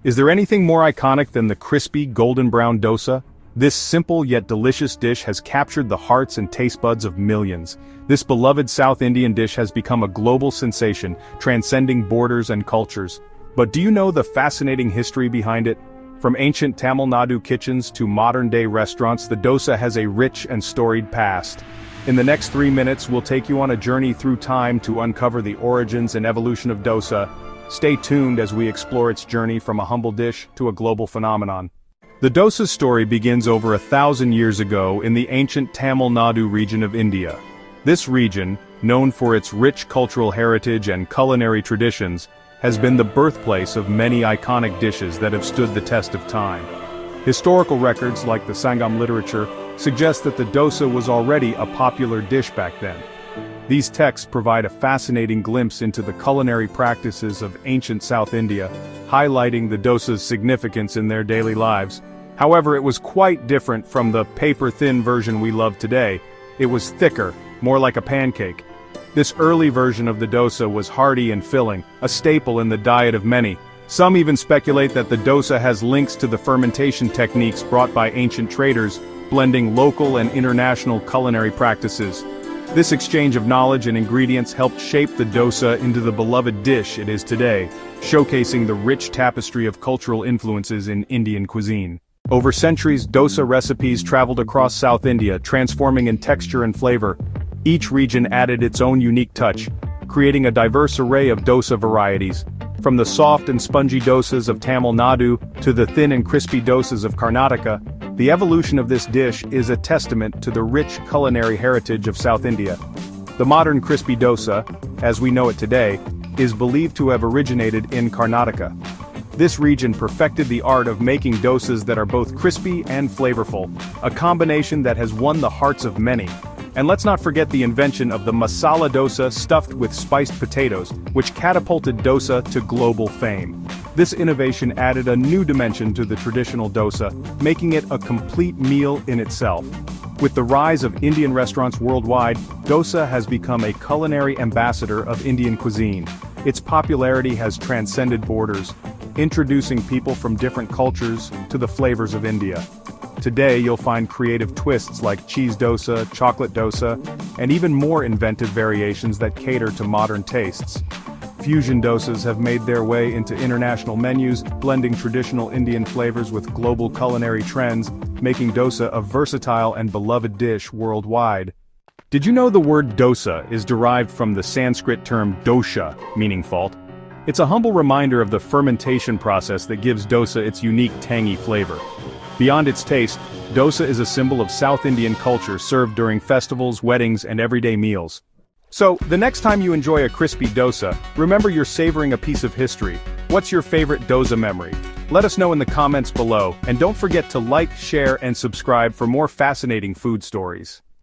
Is there anything more iconic than the crispy, golden brown dosa? This simple yet delicious dish has captured the hearts and taste buds of millions. This beloved South Indian dish has become a global sensation, transcending borders and cultures. But do you know the fascinating history behind it? From ancient Tamil Nadu kitchens to modern-day restaurants, the dosa has a rich and storied past. In the next 3 minutes, we'll take you on a journey through time to uncover the origins and evolution of dosa. Stay tuned as we explore its journey from a humble dish to a global phenomenon. The dosa's story begins over 1,000 years ago in the ancient Tamil Nadu region of India. This region, known for its rich cultural heritage and culinary traditions, has been the birthplace of many iconic dishes that have stood the test of time. Historical records like the Sangam literature suggest that the dosa was already a popular dish back then. These texts provide a fascinating glimpse into the culinary practices of ancient South India, highlighting the dosa's significance in their daily lives. However, it was quite different from the paper-thin version we love today. It was thicker, more like a pancake. This early version of the dosa was hearty and filling, a staple in the diet of many. Some even speculate that the dosa has links to the fermentation techniques brought by ancient traders, blending local and international culinary practices. This exchange of knowledge and ingredients helped shape the dosa into the beloved dish it is today, showcasing the rich tapestry of cultural influences in Indian cuisine. Over centuries, dosa recipes traveled across South India, transforming in texture and flavor. Each region added its own unique touch, creating a diverse array of dosa varieties. From the soft and spongy dosas of Tamil Nadu to the thin and crispy dosas of Karnataka, the evolution of this dish is a testament to the rich culinary heritage of South India. The modern crispy dosa, as we know it today, is believed to have originated in Karnataka. This region perfected the art of making dosas that are both crispy and flavorful, a combination that has won the hearts of many. And let's not forget the invention of the masala dosa stuffed with spiced potatoes, which catapulted dosa to global fame. This innovation added a new dimension to the traditional dosa, making it a complete meal in itself. With the rise of Indian restaurants worldwide, dosa has become a culinary ambassador of Indian cuisine. Its popularity has transcended borders, introducing people from different cultures to the flavors of India. Today you'll find creative twists like cheese dosa, chocolate dosa, and even more inventive variations that cater to modern tastes. Fusion dosas have made their way into international menus, blending traditional Indian flavors with global culinary trends, making dosa a versatile and beloved dish worldwide. Did you know the word dosa is derived from the Sanskrit term dosha, meaning fault? It's a humble reminder of the fermentation process that gives dosa its unique tangy flavor. Beyond its taste, dosa is a symbol of South Indian culture served during festivals, weddings, and everyday meals. So, the next time you enjoy a crispy dosa, remember you're savoring a piece of history. What's your favorite dosa memory? Let us know in the comments below, and don't forget to like, share, and subscribe for more fascinating food stories.